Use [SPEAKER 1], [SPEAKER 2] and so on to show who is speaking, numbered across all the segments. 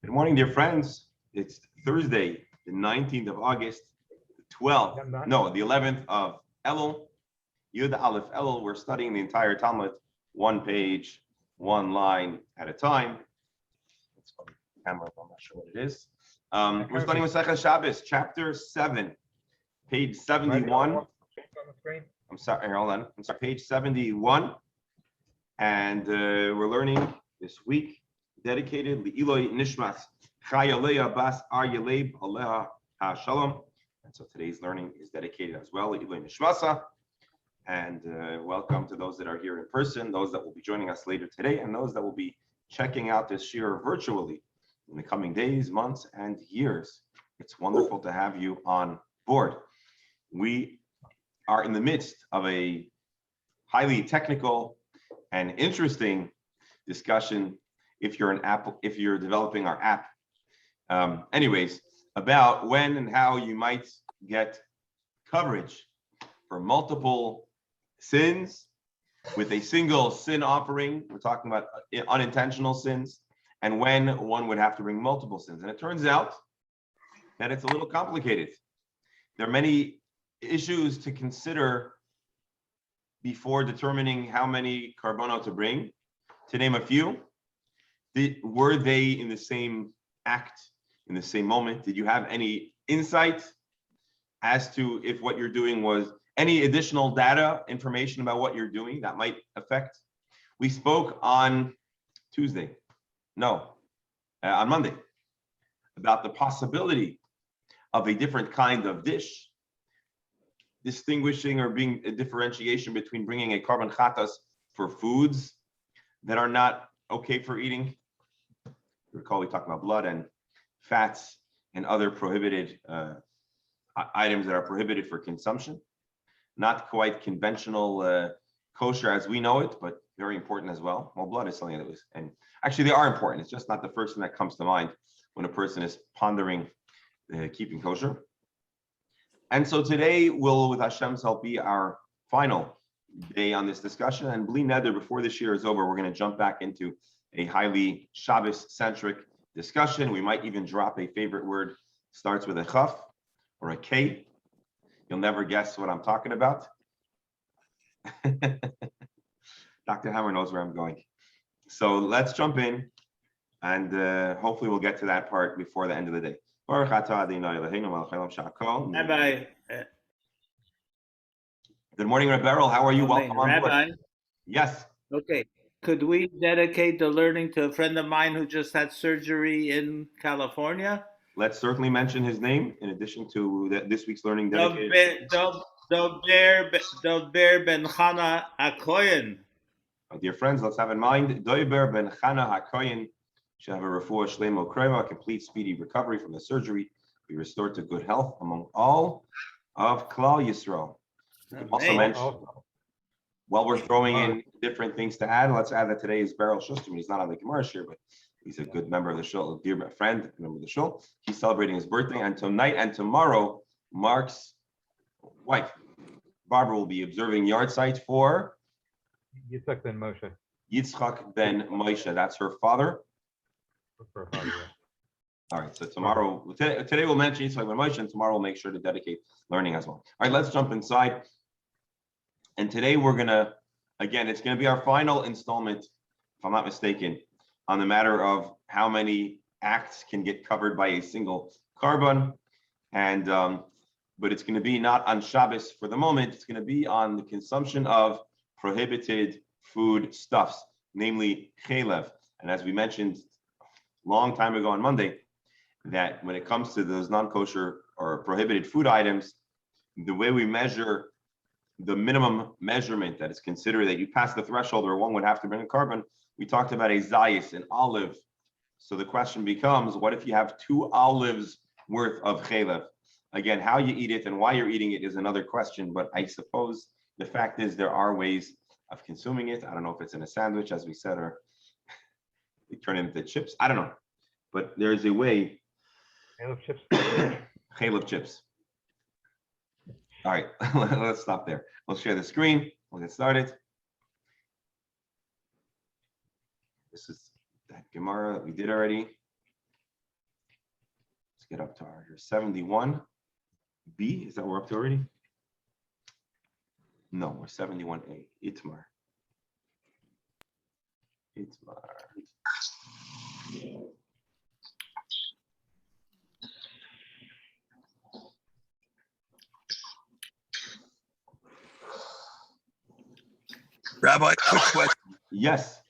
[SPEAKER 1] Good morning, dear friends. It's Thursday, the 19th of August, the 11th of Elul, Yud Aleph Elul. We're studying the entire Talmud, one page, one line at a time. It's on the camera, I'm not sure what it is. We're studying Masechah Shabbos, chapter 7, page 71. I'm sorry, hold on. I'm sorry, page 71. And we're learning this week, dedicated Le'iloi Nishmas Chaya Leah Bas Arya Leib Aleha HaShalom. And so today's learning is dedicated as well Le'iloi Nishmasa. And welcome to those that are here in person, those that will be joining us later today, and those that will be checking out this shiur virtually in the coming days, months, and years. It's wonderful to have you on board. We are in the midst of a highly technical and interesting discussion if you're developing our app. Anyways, about when and how you might get coverage for multiple sins with a single sin offering. We're talking about unintentional sins, and when one would have to bring multiple sins. And it turns out that it's a little complicated. There are many issues to consider before determining how many karbono to bring. To name a few, were they in the same act, in the same moment? Did you have any insight as to if what you're doing was any additional data, information about what you're doing that might affect? We spoke on on Monday, about the possibility of a different kind of dish, distinguishing or being a differentiation between bringing a carbon chatas for foods that are not okay for eating. Recall we talked about blood and fats and other prohibited items that are prohibited for consumption. Not quite conventional kosher as we know it, but very important as well. Well, blood is something that was, and actually they are important. It's just not the first thing that comes to mind when a person is pondering keeping kosher. And so today will, with Hashem's help, be our final day on this discussion. And bli neder, before this year is over, we're going to jump back into a highly Shabbos-centric discussion. We might even drop a favorite word, starts with a chaf or a k. You'll never guess what I'm talking about. Dr. Hammer knows where I'm going. So let's jump in, and hopefully we'll get to that part before the end of the day. Rabbi. Good morning, Reb Beryl. How are you? Welcome on board.
[SPEAKER 2] Rabbi?
[SPEAKER 1] Yes.
[SPEAKER 2] Okay. Could we dedicate the learning to a friend of mine who just had surgery in California?
[SPEAKER 1] Let's certainly mention his name in addition to this week's learning dedicated.
[SPEAKER 2] Dober ben Chana HaKoyen.
[SPEAKER 1] My dear friends, let's have in mind, Dober ben Chana HaKoyen should have a refuah shlemo krema, complete speedy recovery from the surgery, be restored to good health among all of Klal Yisrael. Also mention, while we're throwing in different things to add, let's add that today is Beryl Schusterman. He's not on the Gemara here, but he's a good member of the show, a dear friend, member of the show. He's celebrating his birthday, and tonight and tomorrow, Mark's wife, Barbara, will be observing yard site for
[SPEAKER 3] Yitzchak ben Moshe.
[SPEAKER 1] Yitzchak ben Moshe. That's her father. All right, so today we'll mention Yitzchak ben Moshe, and tomorrow we'll make sure to dedicate learning as well. All right, let's jump inside. And today we're gonna, again, it's gonna be our final installment, if I'm not mistaken, on the matter of how many acts can get covered by a single carbon. And but it's gonna be not on Shabbos for the moment, it's gonna be on the consumption of prohibited food stuffs, namely chelev. And as we mentioned long time ago on Monday, that when it comes to those non-kosher or prohibited food items, the way we measure the minimum measurement that is considered that you pass the threshold or one would have to bring a carbon, we talked about a zayis, an olive. So the question becomes, what if you have 2 olives worth of chelev? Again, how you eat it and why you're eating it is another question, but I suppose the fact is there are ways of consuming it. I don't know if it's in a sandwich, as we said, or we turn it into chips. I don't know, but there's a way. Chelev chips. All right, let's stop there. We'll share the screen. We'll get started. This is that Gemara that we did already. get up to our here. 71B. Is that we're up to already? No, we're 71A. Itmar.
[SPEAKER 4] Rabbi, quick question,
[SPEAKER 1] Yes.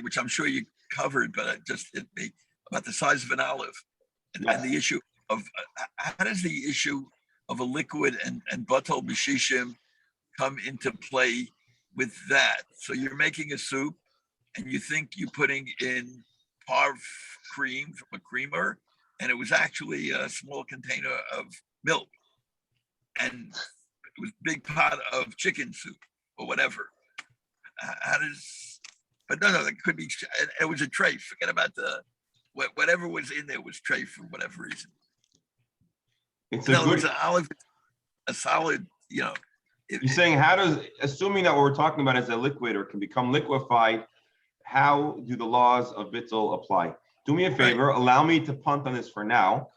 [SPEAKER 4] which I'm sure you covered, but it just hit me about the size of an olive and,
[SPEAKER 1] Yes.
[SPEAKER 4] the issue of how does the issue of a liquid and batal b'shishim come into play with that? So you're making a soup and you think you're putting in parv cream from a creamer, and it was actually a small container of milk, and it was a big pot of chicken soup or whatever. How does? But no, it could be. It was a tray. Forget about the whatever was in there was tray for whatever reason.
[SPEAKER 1] It's
[SPEAKER 4] In
[SPEAKER 1] a
[SPEAKER 4] other words,
[SPEAKER 1] good.
[SPEAKER 4] an olive, a solid. You're
[SPEAKER 1] saying how does, assuming that what we're talking about is a liquid or can become liquefied, how do the laws of bittul apply? Do me a favor, allow me to punt on this for now,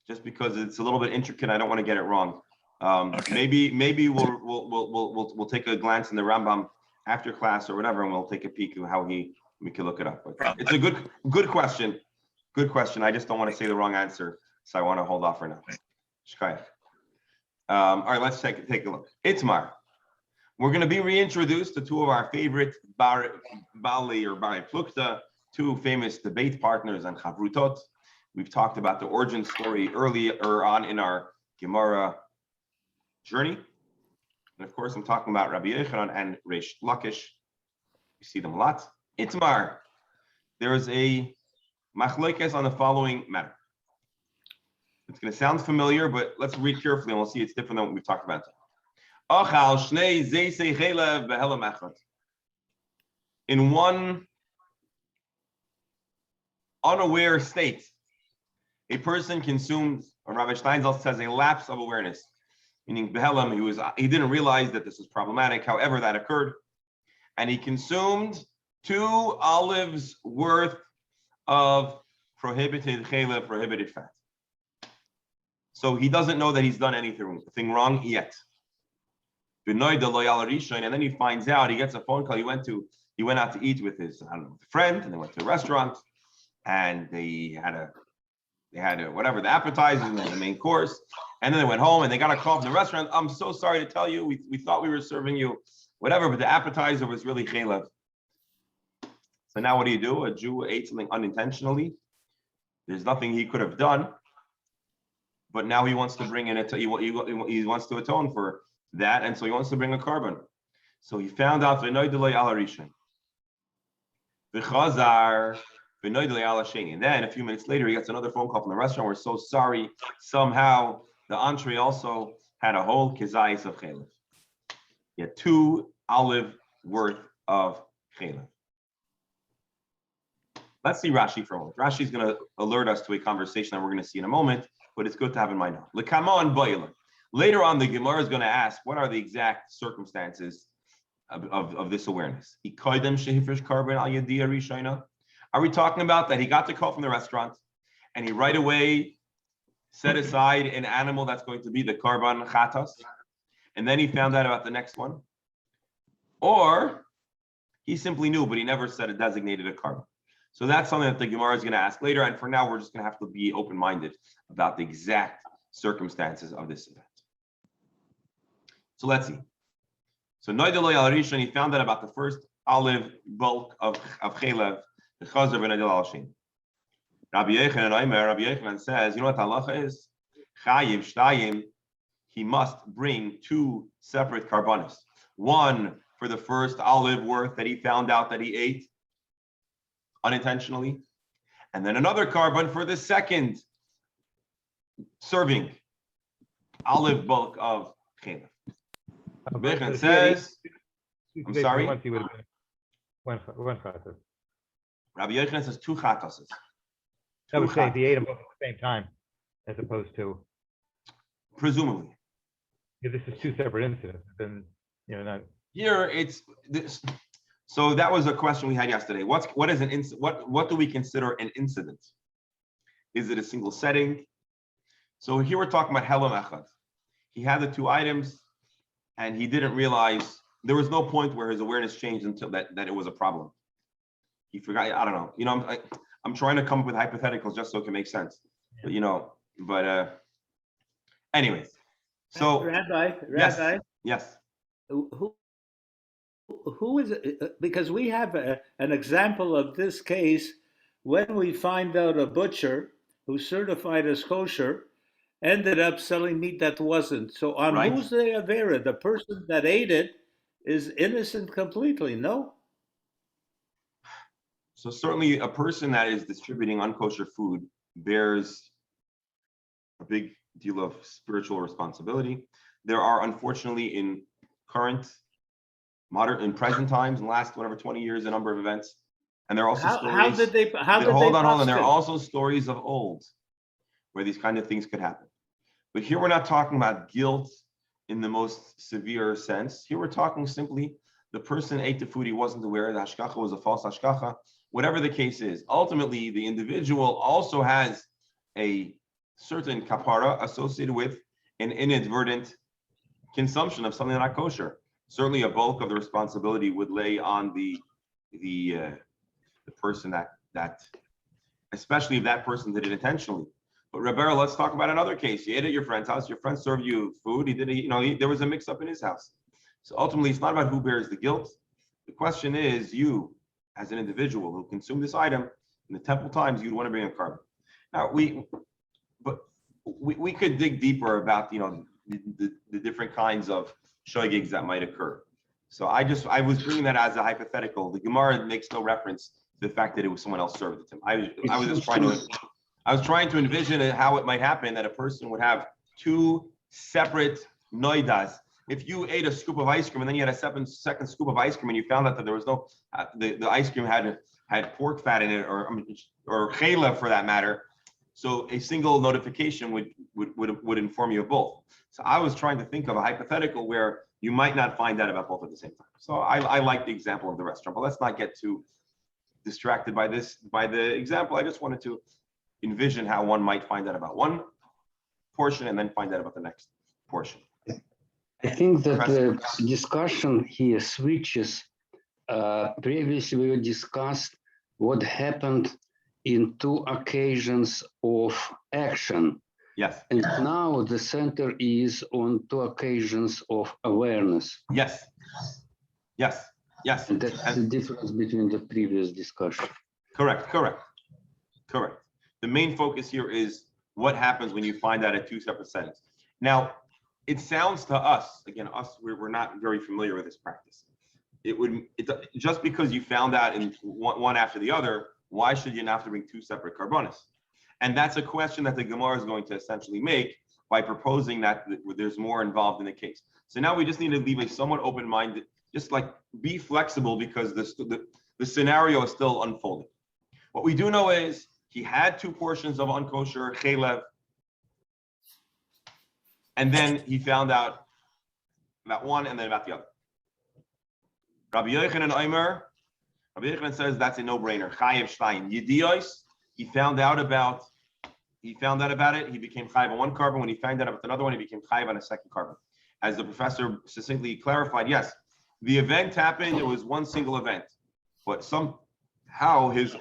[SPEAKER 1] just because it's a little bit intricate. I don't want to get it wrong.
[SPEAKER 4] Okay.
[SPEAKER 1] Maybe we'll take a glance in the Rambam after class or whatever, and we'll take a peek at how we can look it up. But it's a good question. Good question. I just don't want to say the wrong answer, so I want to hold off for now. Shkayach. All right, let's take a look. Itmar. We're going to be reintroduced to two of our favorite Bali or Bari Plukta, two famous debate partners and Chavrutot. We've talked about the origin story earlier on in our Gemara journey. And of course, I'm talking about Rabbi Yochanan and Reish Lakish. You see them a lot. Itmar. There is a machlokes on the following matter. It's going to sound familiar, but let's read carefully and we'll see it's different than what we've talked about. In one unaware state, a person consumed, or Rabbi Steinsaltz says, a lapse of awareness, meaning behelam, he didn't realize that this was problematic. However, that occurred, and he consumed 2 olives worth of prohibited chela, prohibited fat. So he doesn't know that he's done anything wrong yet. And then he finds out, he gets a phone call. He went out to eat with his friend, and they went to a restaurant, and they had whatever, the appetizers and the main course. And then they went home and they got a call from the restaurant. I'm so sorry to tell you, we thought we were serving you whatever, but the appetizer was really chelev. So now what do? A Jew ate something unintentionally. There's nothing he could have done, but now he wants to bring in he wants to atone for that, and so he wants to bring a carbon. So he found out and then a few minutes later he gets another phone call from the restaurant. We're so sorry. Somehow the entree also had a whole kezayis of chelev. He had 2 olive worth of chelev. Let's see Rashi for a moment. Rashi is going to alert us to a conversation that we're going to see in a moment, but it's good to have in mind now. Later on, the Gemara is going to ask, what are the exact circumstances of this awareness? Are we talking about that he got the call from the restaurant and he right away set aside an animal that's going to be the karban chatas, and then he found out about the next one? Or he simply knew, but he never said it designated a karban? So that's something that the Gemara is going to ask later. And for now, we're just going to have to be open-minded about the exact circumstances of this event. So let's see. So Noidaloi al Rishon, he found out about the first olive bulk of chelev, the Chazer v'Noidal al Shin. Rabbi Yochanan says, you know what halacha is? Chayiv shtayim, he must bring 2 separate karbanos. One for the first olive worth that he found out that he ate unintentionally, and then another carbon for the second serving olive bulk of chelev. Rabbi says, I'm sorry.
[SPEAKER 3] Once he would have been one chatas.
[SPEAKER 1] Rabbi Yochanan says 2 chatases.
[SPEAKER 3] I would say he ate them both at the same time, as opposed to.
[SPEAKER 1] Presumably.
[SPEAKER 3] If this is 2 separate incidents, then not.
[SPEAKER 1] Here it's this. So that was a question we had yesterday. What do we consider an incident? Is it a single setting? So here we're talking about Helam Echad. He had the two items, and he didn't realize there was no point where his awareness changed until that it was a problem. He forgot. I don't know. I'm trying to come up with hypotheticals just so it can make sense. But anyways. So
[SPEAKER 2] Rabbi,
[SPEAKER 1] yes.
[SPEAKER 2] who is it? Because we have an example of this case when we find out a butcher who's certified as kosher ended up selling meat that wasn't. So on
[SPEAKER 1] Right.
[SPEAKER 2] whose day of error, the person that ate it is innocent completely, no?
[SPEAKER 1] So certainly a person that is distributing unkosher food bears a big deal of spiritual responsibility. There are, unfortunately, in present times, in the last 20 years, a number of events. And there are also stories.
[SPEAKER 2] How did they
[SPEAKER 1] hold on. There are also stories of old where these kind of things could happen. But here we're not talking about guilt in the most severe sense. Here we're talking simply the person ate the food he wasn't aware. The hashgacha was a false hashgacha. Whatever the case is, ultimately the individual also has a certain kapara associated with an inadvertent consumption of something not kosher. Certainly, a bulk of the responsibility would lay on the person that, especially if that person did it intentionally. But Rebera, let's talk about another case. You ate at your friend's house. Your friend served you food. There was a mix-up in his house. So ultimately, it's not about who bears the guilt. The question is, you, as an individual who consumed this item in the temple times, you'd want to bring a carbon. Now we could dig deeper about the different kinds of shoygigs that might occur. So I was bringing that as a hypothetical. The Gemara makes no reference to the fact that it was someone else served it to him. I was trying to envision how it might happen that a person would have two separate noidas. If you ate a scoop of ice cream and then you had a second scoop of ice cream and you found out that there was no, the ice cream had pork fat in it or chela for that matter, so a single notification would inform you of both. So I was trying to think of a hypothetical where you might not find out about both at the same time. So I like the example of the restaurant, but let's not get too distracted by the example. I just wanted to envision how one might find out about one portion and then find out about the next portion.
[SPEAKER 5] I think that the discussion here switches. Previously, we discussed what happened in two occasions of action.
[SPEAKER 1] Yes.
[SPEAKER 5] And now the center is on two occasions of awareness.
[SPEAKER 1] Yes.
[SPEAKER 5] And that's the difference between the previous discussion.
[SPEAKER 1] Correct. The main focus here is what happens when you find out at two separate settings. Now, it sounds to us, again, we're not very familiar with this practice. It's just because you found out in one after the other, why should you not have to bring two separate karbanos? And that's a question that the Gemara is going to essentially make by proposing that there's more involved in the case. So now we just need to leave a somewhat open-minded, just like be flexible because the scenario is still unfolding. What we do know is he had two portions of unkosher chelev, and then he found out about one and then about the other. Rabbi Yochanan says that's a no-brainer. Chayev Shtein. Yediyos, he found out about it. He became chayev on one carbon. When he found out about another one, he became chayev on a second carbon. As the professor succinctly clarified, yes, the event happened. It was one single event, but somehow his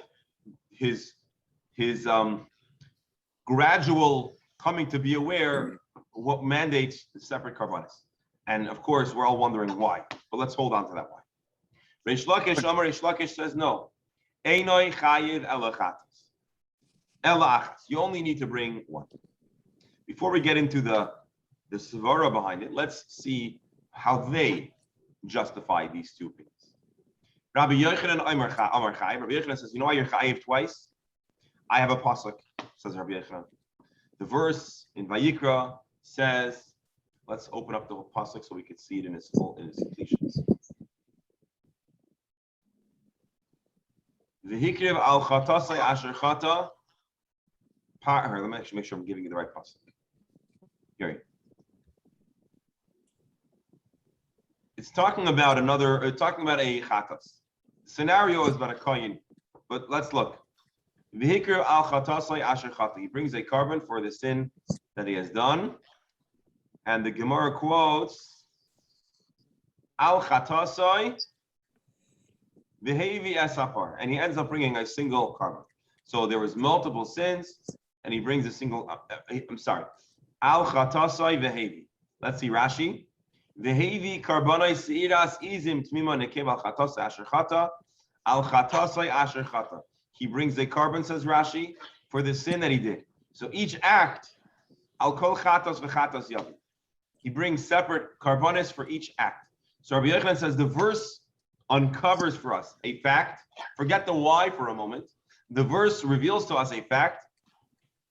[SPEAKER 1] gradual coming to be aware what mandates the separate karbanos. And of course, we're all wondering why, but let's hold on to that why. Reish Lakish says no. Einoi chayiv ela achas. You only need to bring one. Before we get into the svara behind it, let's see how they justify these two opinions. Rabbi Yochanan Amar Chayiv. Rabbi Yochanan says, you know why you're chayiv twice? I have a pasuk, says Rabbi Yochanan. The verse in Vayikra says, let's open up the whole pasuk so we can see it in its completions. V'hikriv al chatasai asher chata. Let me actually make sure I'm giving you the right pasuk. Here. It's talking about a chatas. The scenario is about a kohen, but let's look. V'hikru al chatasai asher chata. He brings a carbon for the sin that he has done. And the Gemara quotes al chatasai v'hevi asapar. And he ends up bringing a single carbon. So there was multiple sins, and he brings a single, I'm sorry. Al chatasai v'hevi. Let's see Rashi. V'hevi karbanai seiras izim tmima nekev al chatasai asher chata. Al chatasai asher chata. He brings a carbon, says Rashi, for the sin that he did. So each act, al kol chatas v'chatas yavi. He brings separate carbonis for each act. So Rabbi Yochanan says the verse uncovers for us a fact. Forget the why for a moment. The verse reveals to us a fact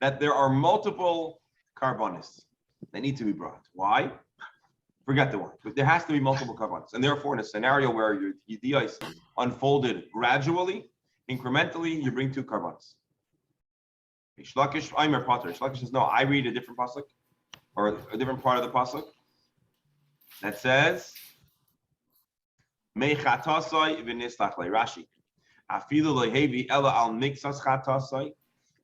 [SPEAKER 1] that there are multiple carbonis that need to be brought. Why? Forget the why. But there has to be multiple carbonis. And therefore, in a scenario where your idea is unfolded gradually, incrementally, you bring two carbonis. Shlakish Aimer Potter. Shlakish says, no, I read a different pasuk, or a different part of the pasuk that says, Mechatasai v'nislach Rashi. Afilu lehevi ela al mixas chatasai.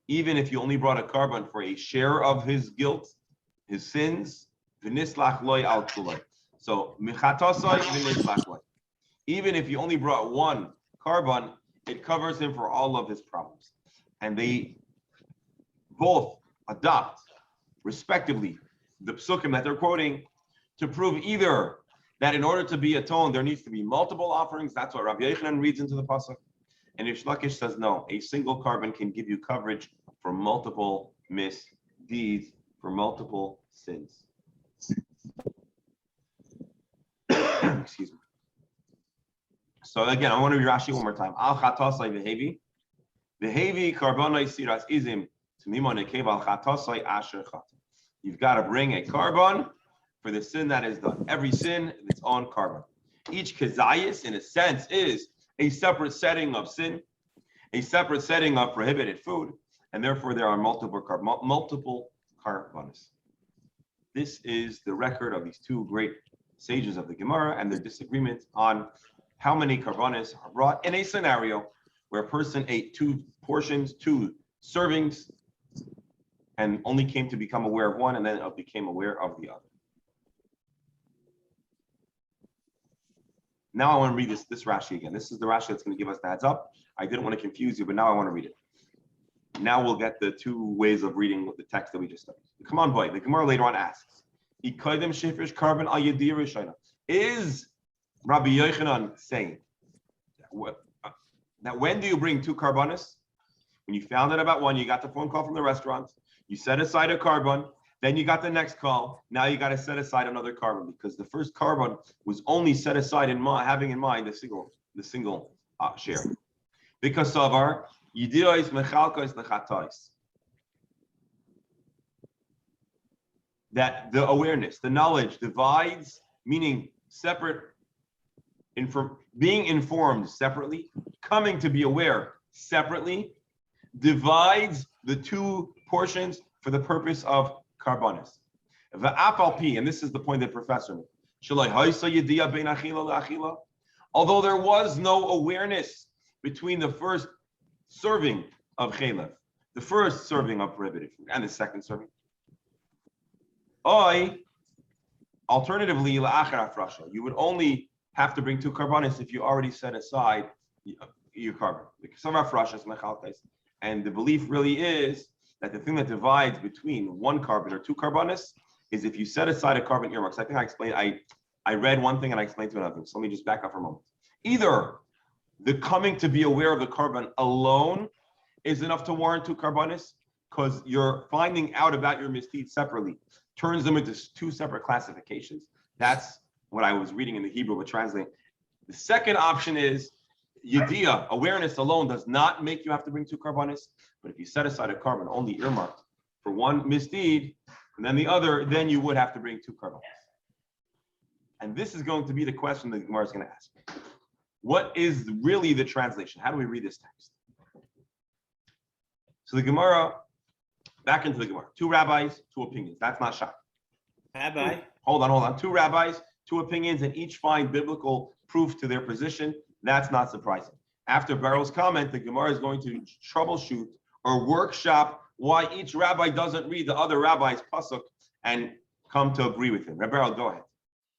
[SPEAKER 1] Even if you only brought a carbon for a share of his guilt, his sins, v'nislach loy al kulay. So mechatasai v'nislach loy. Even if you only brought one carbon, it covers him for all of his problems. And they both adopt, respectively, the psukim that they're quoting to prove either that in order to be atoned, there needs to be multiple offerings. That's what Rabbi Yochanan reads into the pasuk. And Rish Lakish says, no, a single carbon can give you coverage for multiple misdeeds, for multiple sins. Excuse me. So again, I want to read Rashi one more time. Al chatasai v'hevi. V'hevi karbonai siras izim t'mimo nekev al chatasai asher chata. You've got to bring a carbon for the sin that is done. Every sin, its own carbon. Each kezayis, in a sense, is a separate setting of sin, a separate setting of prohibited food, and therefore there are multiple carbonis. This is the record of these two great sages of the Gemara and their disagreement on how many carbonis are brought in a scenario where a person ate two portions, two servings, and only came to become aware of one, and then became aware of the other. Now I want to read this Rashi again. This is the Rashi that's going to give us the heads up. I didn't want to confuse you, but now I want to read it. Now we'll get the two ways of reading the text that we just studied. Come on, boy. The Gemara later on asks, is Rabbi Yochanan saying that when do you bring two carbonis? When you found out about one, you got the phone call from the restaurant, you set aside a carbon, then you got the next call. Now you got to set aside another carbon because the first carbon was only set aside in having in mind the single share. Because of our yidios mechalkos lechatais, that the awareness, the knowledge divides, meaning separate, being informed separately, coming to be aware separately, divides the two portions for the purpose of carbonis. And this is the point that professor made. Although there was no awareness between the first serving of chelev, the first serving of prohibited food, and the second serving. Alternatively, you would only have to bring two carbonis if you already set aside your carbon. And the belief really is that the thing that divides between one carbon or two carbonis is if you set aside a carbon earmark. So I think I explained, I read one thing and I explained to another thing. So let me just back up for a moment. Either the coming to be aware of the carbon alone is enough to warrant two carbonis, because you're finding out about your misdeeds separately, turns them into two separate classifications. That's what I was reading in the Hebrew, but translating. The second option is Yediyah, awareness alone does not make you have to bring two carbonis, but if you set aside a carbon only earmarked for one misdeed, and then the other, then you would have to bring two carbonis. And this is going to be the question that the Gemara is going to ask. What is really the translation? How do we read this text? So the Gemara, back into the Gemara. Two rabbis, two opinions. That's not shocking.
[SPEAKER 2] Rabbi?
[SPEAKER 1] Hold on. Two rabbis, two opinions, and each find biblical proof to their position. That's not surprising. After Barrow's comment, the Gemara is going to troubleshoot or workshop why each rabbi doesn't read the other rabbi's pasuk and come to agree with him. Rabbi Beryl, go ahead.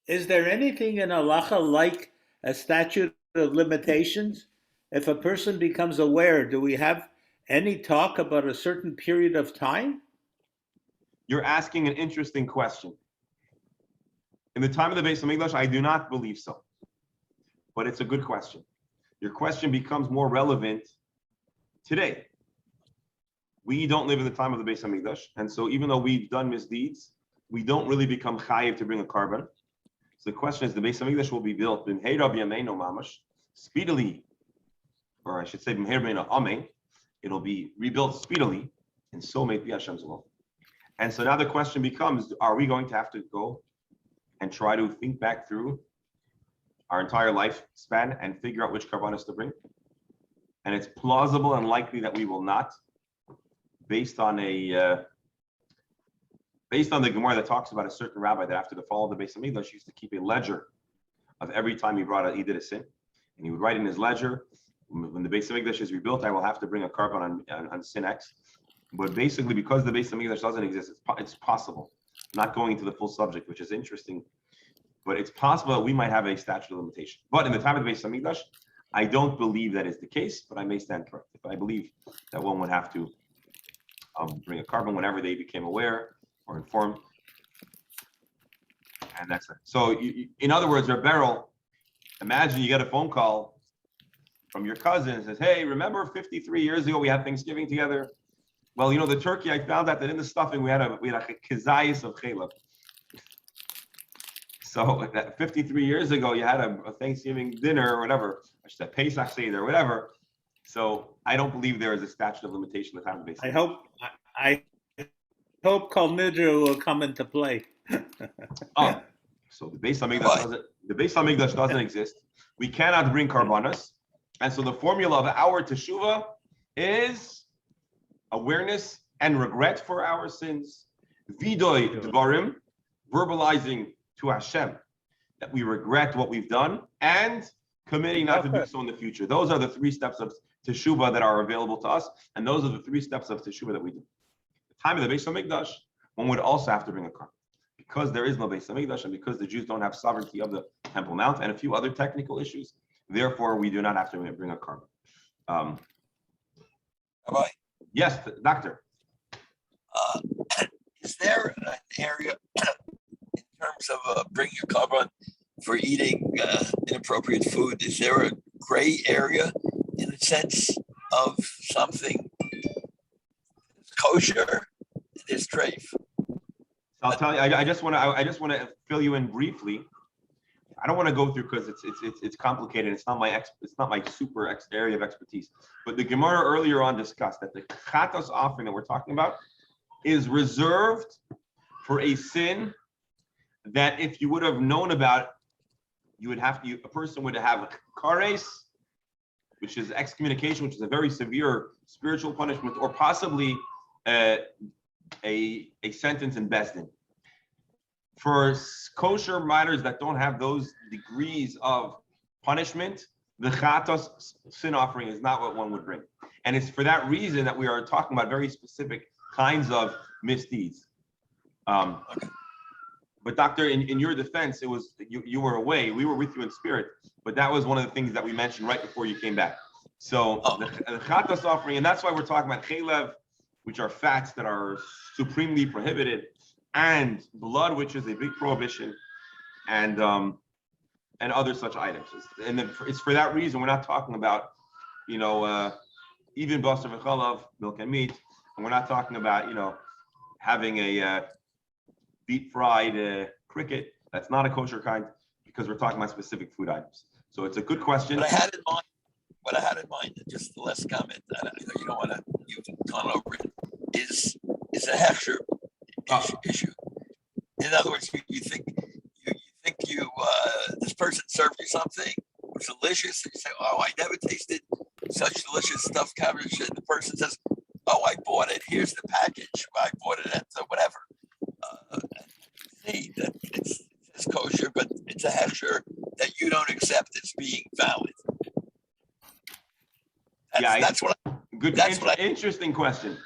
[SPEAKER 2] Is there anything in halacha like a statute of limitations? If a person becomes aware, do we have any talk about a certain period of time?
[SPEAKER 1] You're asking an interesting question. In the time of the Beis Hamikdash, I do not believe so, but it's a good question. Your question becomes more relevant today. We don't live in the time of the Beis Hamikdash, and so even though we've done misdeeds, we don't really become chayiv to bring a carbon. So the question is, the Beis Hamikdash will be built b'mheira b'yameinu mamash, speedily, or I should say b'mheira b'yameinu amen. It'll be rebuilt speedily, and so may it be Hashem's will. And so now the question becomes, are we going to have to go and try to think back through our entire lifespan and figure out which karbanos to bring? And it's plausible and likely that we will not, based on the Gemara that talks about a certain rabbi that after the fall of the Beis Hamikdash used to keep a ledger of every time he did a sin, and he would write in his ledger, when the Beis Hamikdash is rebuilt, I will have to bring a carbon on sin X. But basically, because the Beis Hamikdash doesn't exist, it's possible. Not going into the full subject, which is interesting, but it's possible that we might have a statute of limitation. But in the time of the Beis Hamikdash, I don't believe that is the case, but I may stand corrected. But I believe that one would have to bring a carbon whenever they became aware or informed, and that's it. So, in other words, Reb Beryl, imagine you get a phone call from your cousin and says, "Hey, remember 53 years ago we had Thanksgiving together? Well, you know, the turkey, I found out that in the stuffing we had a kizayis of chaylev. So 53 years ago, you had a Thanksgiving dinner or whatever, I should say Pesach Seder or whatever. So I don't believe there is a statute of limitation at the time of Beis Hamikdash.
[SPEAKER 2] I hope Kol Nidra will come into play.
[SPEAKER 1] Oh, so the Beis Hamikdash doesn't exist. We cannot bring karbanos, and so the formula of our teshuvah is awareness and regret for our sins, vidoy dvarim, verbalizing to Hashem that we regret what we've done, and committing not to do so in the future. Those are the three steps of teshuvah that are available to us, and those are the three steps of teshuvah that we do. The time of the Beis Hamikdash, one would also have to bring a carbon, because there is no Beis Hamikdash, and because the Jews don't have sovereignty of the Temple Mount, and a few other technical issues. Therefore, we do not have to bring a carbon.
[SPEAKER 4] Rabbi,
[SPEAKER 1] Yes, doctor.
[SPEAKER 4] is there an area in terms of bringing a carbon for eating inappropriate food? Is there a gray area in the sense of something kosher is treif?
[SPEAKER 1] I'll tell you. I just want to fill you in briefly. I don't want to go through because it's complicated. It's not my super area of expertise. But the Gemara earlier on discussed that the chatos offering that we're talking about is reserved for a sin that if you would have known about, a person would have kares, which is excommunication, which is a very severe spiritual punishment, or possibly a sentence in Beis Din. For kosher matters that don't have those degrees of punishment, the chatos sin offering is not what one would bring. And it's for that reason that we are talking about very specific kinds of misdeeds. But doctor, in your defense, it was you were away. We were with you in spirit, but that was one of the things that we mentioned right before you came back. So the chatos offering, and that's why we're talking about chaylev, which are fats that are supremely prohibited, and blood, which is a big prohibition, and other such items. And it's for that reason we're not talking about, even basar v'chalav, milk and meat, and we're not talking about, having a deep fried cricket. That's not a kosher kind, because we're talking about specific food items. So it's a good question.
[SPEAKER 4] What I had in mind, just the last comment, I know you don't want to, you've gone over it, is a hechsher issue. In other words, you think this person served you something, it was delicious, and you say, "Oh, I never tasted such delicious stuffed cabbage," and the person says, "Oh, I bought it. Here's the package. I bought it at whatever." See that it's kosher, but it's a hechsher that you don't accept as being valid. That's what
[SPEAKER 1] Good,
[SPEAKER 4] That's what
[SPEAKER 1] interesting question.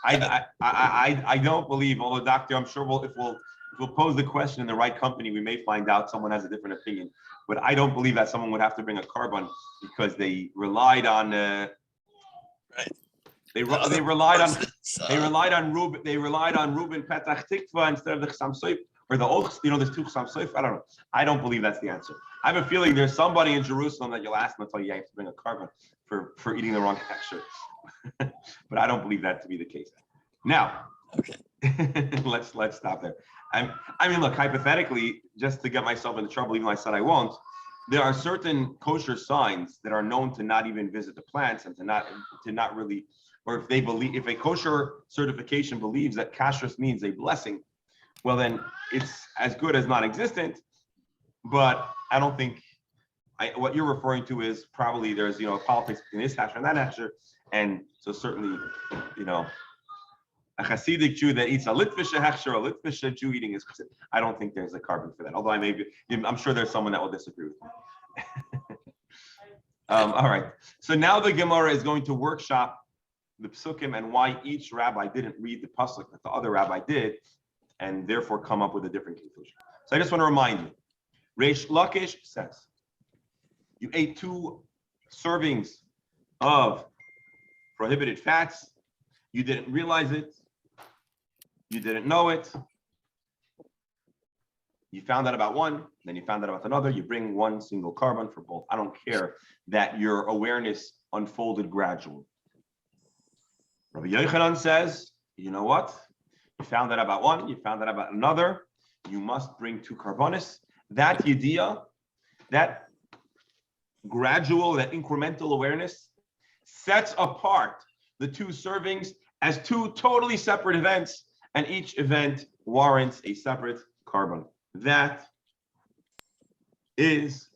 [SPEAKER 1] I don't believe, although doctor, I'm sure if we'll pose the question in the right company, we may find out someone has a different opinion. But I don't believe that someone would have to bring a carbon because they relied on they relied on Reuben Petach Tikva instead of the Chasam Soif or the old, there's two Chasam Soif. I don't know. I don't believe that's the answer. I have a feeling there's somebody in Jerusalem that you'll ask them to tell you have to bring a carbon for eating the wrong texture. But I don't believe that to be the case. Now,
[SPEAKER 4] Okay.
[SPEAKER 1] let's stop there. I mean, look, hypothetically, just to get myself into trouble, even though I said I won't, there are certain kosher signs that are known to not even visit the plants and to not really, or if a kosher certification believes that kashrus means a blessing, well then it's as good as non-existent. But I don't think what you're referring to is probably there's politics between this hasher and that hasher, and so certainly a Hasidic Jew that eats a Litvische hechsher, a Litvische Jew eating his. I don't think there's a carbon for that. Although I'm sure there's someone that will disagree with me. All right. So now the Gemara is going to workshop the psukim and why each rabbi didn't read the pasuk that the other rabbi did, and therefore come up with a different conclusion. So I just want to remind you, Reish Lakish says, you ate 2 servings of prohibited fats. You didn't realize it. You didn't know it. You found out about one, then you found out about another. You bring one single carbon for both. I don't care that your awareness unfolded gradually. Rabbi Yochanan says, you know what? You found out about one, you found out about another. You must bring 2 carbonis. That yediyah, that gradual, that incremental awareness sets apart the 2 servings as 2 totally separate events, and each event warrants a separate carbon. That is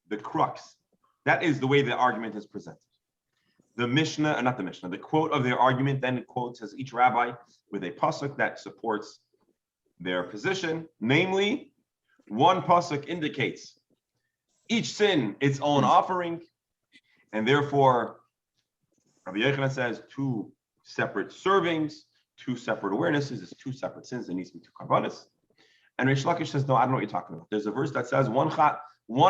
[SPEAKER 1] the crux. That is the way the argument is presented. The Mishnah, not the Mishnah, the quote of their argument then quotes as each rabbi with a pasuk that supports their position. Namely, one pasuk indicates each sin its own offering, and therefore Rabbi Yochanan says 2 separate servings, 2 separate awarenesses, is 2 separate sins. There needs to be 2 karbanis. And Reish Lakish says, no, I don't know what you're talking about. There's a verse that says one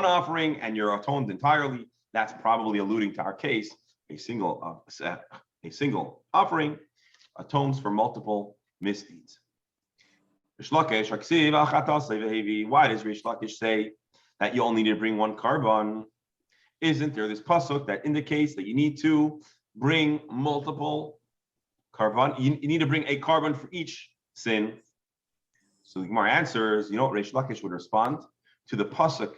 [SPEAKER 1] offering and you're atoned entirely. That's probably alluding to our case. A single offering atones for multiple misdeeds. Why does Reish Lakish say that you only need to bring 1 carbon? Isn't there this pasuk that indicates that you need to bring multiple carbon? You need to bring a carbon for each sin. So the Gemara answers, what Reish Lakish would respond to the pasuk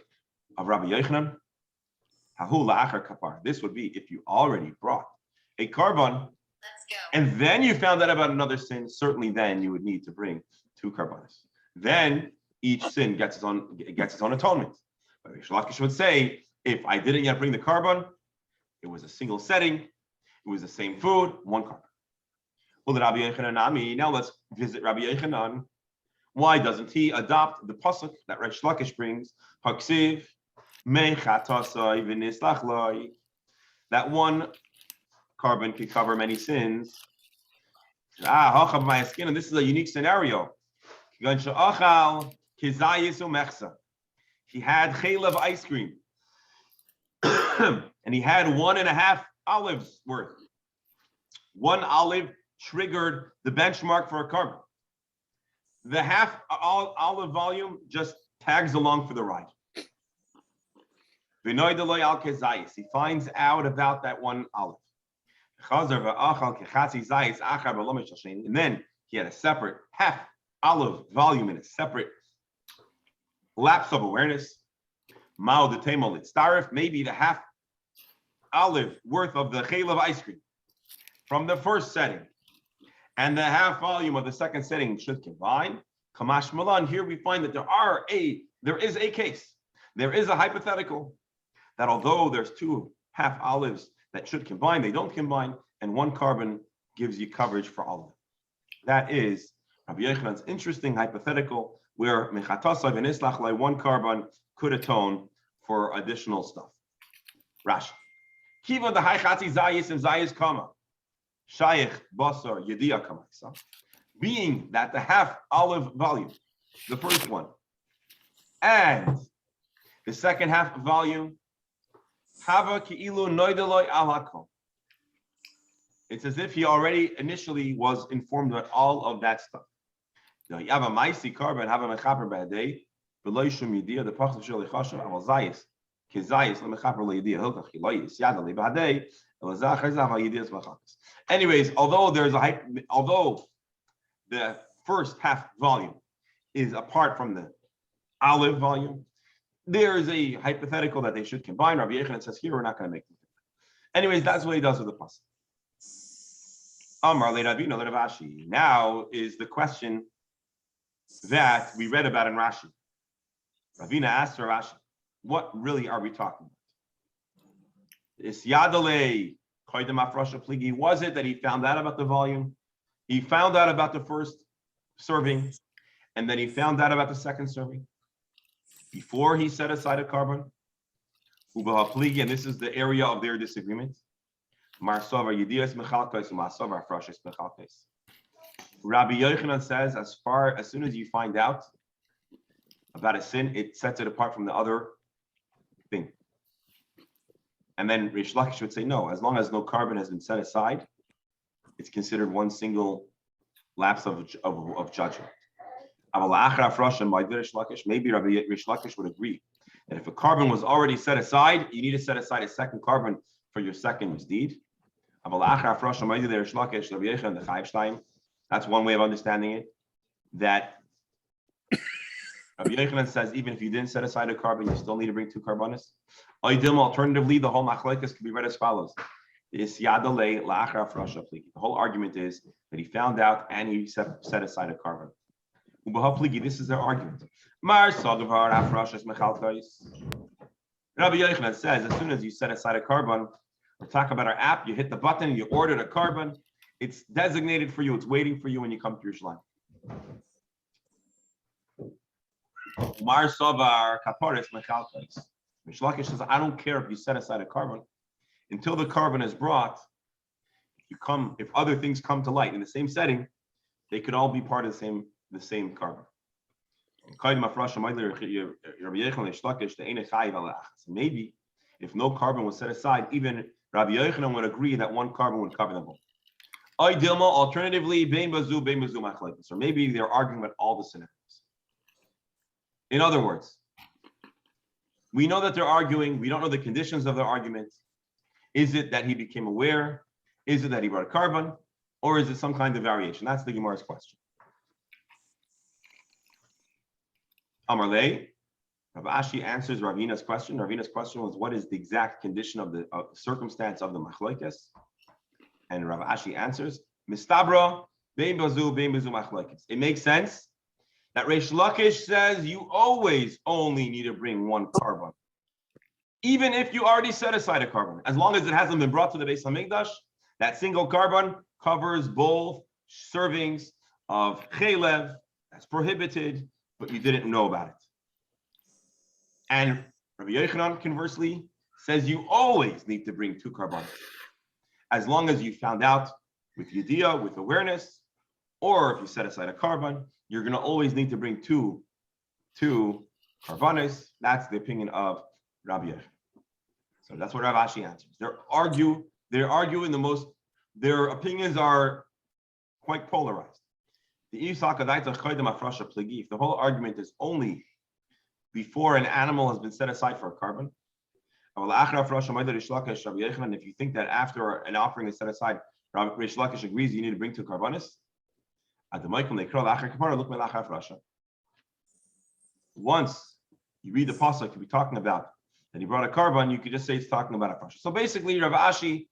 [SPEAKER 1] of Rabbi Yochanan? Hahu la'achar kapar. This would be if you already brought a carbon, and then you found out about another sin. Certainly, then you would need to bring 2 carbonis. Then each sin gets its own atonement. But Reish Lakish would say, if I didn't yet bring the carbon, it was a single setting, it was the same food, 1 carbon. Well, Rabbi Yochanan Nami. Now let's visit Rabbi Yochanan. Why doesn't he adopt the pasuk that Reish Lakish brings? Haksiv mechatasai v'nislach loi. That 1 carbon can cover many sins. Hachav ma'askin, and this is a unique scenario. He had chaylev ice cream, and he had 1.5 olives worth. 1 olive triggered the benchmark for a carbon. The half olive volume just tags along for the ride. He finds out about that 1 olive. And then he had a separate half olive volume in a separate lapse of awareness. Maybe the half olive worth of the chaylev ice cream from the first setting and the half volume of the second setting should combine. Kamash Malan, here we find that there is a case, there is a hypothetical that although there's 2 half olives that should combine, they don't combine, and 1 carbon gives you coverage for all of them. That is Rabbi Yochanan's interesting hypothetical where mechatasai v'nislach loi 1 carbon could atone for additional stuff. Rashi. Kiva the haichatzi zayis and zayis kama. Shayich Basar Yediya Kamaisa, being that the half olive volume, the first one, and the second half volume, Hava Ki'ilu Noideloi Al Hakol. It's as if he already initially was informed about all of that stuff. You have a Maisi carbon, have a Mechaper Badei, Beloishum Yedia, the Pachs of Shili Chashav, Amal Zayis, Kizayis, Lemechaper Leyedia, Hilkach Hiloyis, Yadali Badei, Elazachar Yedias Machakas. Anyways, although the first half volume is apart from the olive volume, there is a hypothetical that they should combine. Rabbi Yochanan says here we're not going to make them. Anyways, that's what he does with the pasuk. Amar le Ravina le Ravashi. Now is the question that we read about in Rashi. Ravina asked Rashi, what really are we talking about? Is Yadale Koydem Afrasha Pligi? Was it that he found out about the volume? He found out about the first serving, and then he found out about the second serving before he set aside a carbon. Ubaha Pligi, and this is the area of their disagreement. Rabbi Yochanan says, as soon as you find out about a sin, it sets it apart from the other thing. And then Rish Lakish would say, no, as long as no carbon has been set aside, it's considered one single lapse of judgment. Maybe Rabbi Rish Lakish would agree that if a carbon was already set aside, you need to set aside a second carbon for your second misdeed. That's one way of understanding it. That Rabbi Yochanan says even if you didn't set aside a carbon, you still need to bring two carbonis. Alternatively, the whole machlokes can be read as follows: the whole argument is that he found out and he set aside a carbon. This is their argument. Rabbi Yochanan says as soon as you set aside a carbon, we'll talk about our app. You hit the button, you ordered a carbon. It's designated for you. It's waiting for you when you come to Yerushalayim. Mar Savar Kaparis Mechalkais. Rish Lakish says, I don't care if you set aside a carbon until the carbon is brought. If other things come to light in the same setting, they could all be part of the same carbon. Maybe if no carbon was set aside, even Rabbi Yochanan would agree that one carbon would cover them all. Alternatively, or maybe they're arguing about all the scenarios. In other words, we know that they're arguing. We don't know the conditions of their argument. Is it that he became aware? Is it that he brought a carbon? Or is it some kind of variation? That's the Gemara's question. Amarle, Rav Ashi answers Ravina's question. Ravina's question was, what is the exact condition of the circumstance of the machlokes? And Rav Ashi answers, Mistabra, bein bazu machlokes. It makes sense that Reish Lakish says you always only need to bring one carbon. Even if you already set aside a carbon, as long as it hasn't been brought to the Beis HaMikdash, that single carbon covers both servings of chelev, that's prohibited, but you didn't know about it. And Rabbi Yochanan, conversely, says you always need to bring two carbonis. As long as you found out with yediyah, with awareness, or if you set aside a carbon, you're going to always need to bring two carbonis. That's the opinion of Rabbi Yochanan. So that's what Rav Ashi answers. They're arguing their opinions are quite polarized. If the whole argument is only before an animal has been set aside for a carbon, if you think that after an offering is set aside, Rish Lakish agrees you need to bring two carbonis. Once you read the pasuk, you'll be talking about that he brought a carbon, you could just say it's talking about a frasha. So basically, Rav Ashi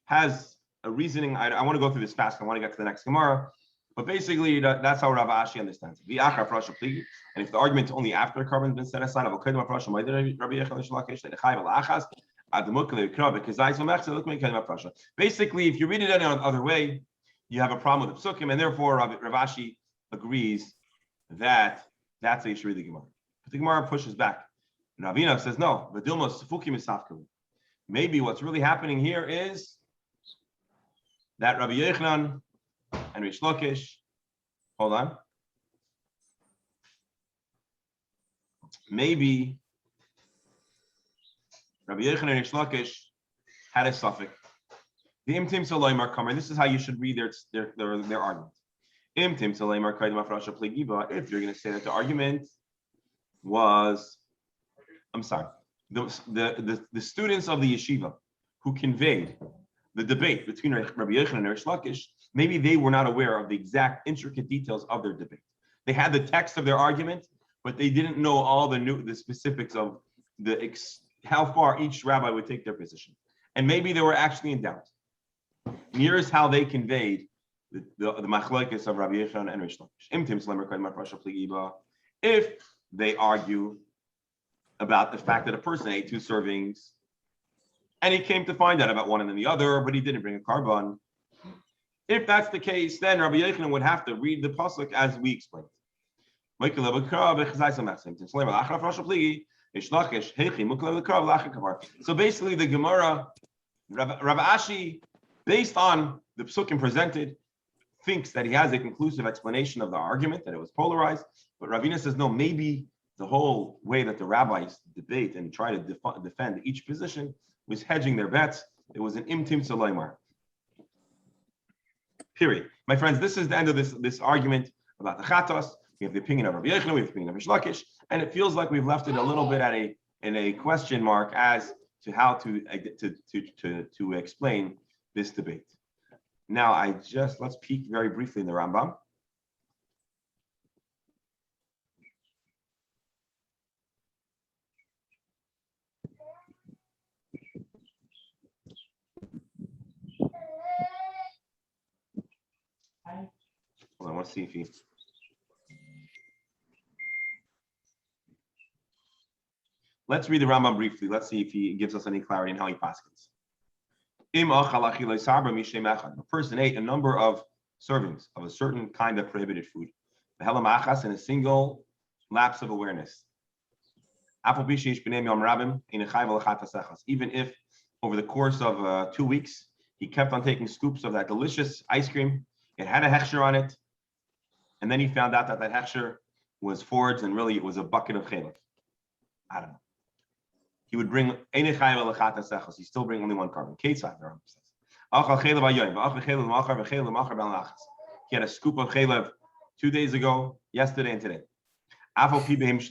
[SPEAKER 1] has a reasoning. I want to go through this fast. I want to get to the next Gemara. But basically, that's how Rav Ashi understands it. And if the argument is only after a carbon has been set aside, basically, if you read it any other way, you have a problem with the psukim, and therefore Rav Ashi agrees that that's how you should read the Gemara. But the Gemara pushes back. And Ravina says, no, the Dilma Sufukim is Safkaru. maybe what's really happening here is that Rabbi Yochanan and Rish Lakish, hold on. Maybe Rabbi Yochanan and Rish Lakish had a suffix. The imtim saloimar kamer. This is how you should read their argument. Imtim saloimar kaidem afrasha plegiba. If you're going to say that the argument was, I'm sorry, the students of the yeshiva who conveyed the debate between Rabbi Yochanan and Rish Lakish, maybe they were not aware of the exact intricate details of their debate. They had the text of their argument, but they didn't know all the specifics of how far each rabbi would take their position. And maybe they were actually in doubt. And here's how they conveyed the machlokes of Rabbi Yochanan and Rish Lakish. If they argue about the fact that a person ate 2 servings, and he came to find out about one and then the other, but he didn't bring a carbon. If that's the case, then Rabbi Yochanan would have to read the pasuk as we explained. So basically, the Gemara, Rabbi Ashi, based on the psukim presented, thinks that he has a conclusive explanation of the argument, that it was polarized. But Ravina says, no, maybe the whole way that the rabbis debate and try to defend each position was hedging their bets. It was an imtim saloimar. Period. My friends, this is the end of this argument about the chatos. We have the opinion of Rabbi Yochanan, we have the opinion of Rish Lakish, and it feels like we've left it a little bit in a question mark as to how to explain this debate. Now, let's peek very briefly in the Rambam. Hold on, let's see if he. Let's read the Rambam briefly. Let's see if he gives us any clarity in how he paskins. A person ate a number of servings of a certain kind of prohibited food, in a single lapse of awareness. Even if over the course of 2 weeks he kept on taking scoops of that delicious ice cream, it had a hechsher on it, and then he found out that hechsher was forged and really it was a bucket of chaylev. I don't know. He would bring he still bring only 1 carbon. He had a scoop of chaylev 2 days ago, yesterday, and today. He brings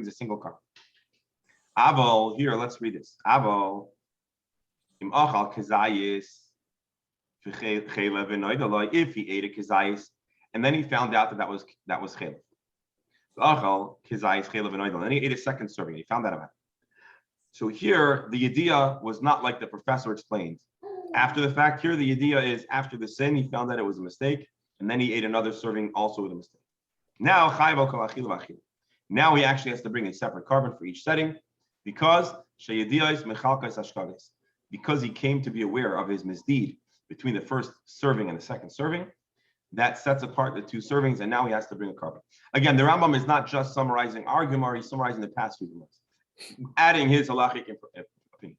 [SPEAKER 1] a single carbon. Aval, here, let's read this. Aval, if he ate a kizayis, and then he found out that was chaylev. And then he ate a second serving. He found that out. So here, the idea was not like the professor explained. After the fact, here the idea is after the sin, he found that it was a mistake, and then he ate another serving also with a mistake. Now he actually has to bring a separate carbon for each setting because he came to be aware of his misdeed between the first serving and the second serving. That sets apart the 2 servings, and now he has to bring a carbon. Again, the Rambam is not just summarizing our Gemara, he's summarizing the past 2 Gemaras, adding his halachic opinion.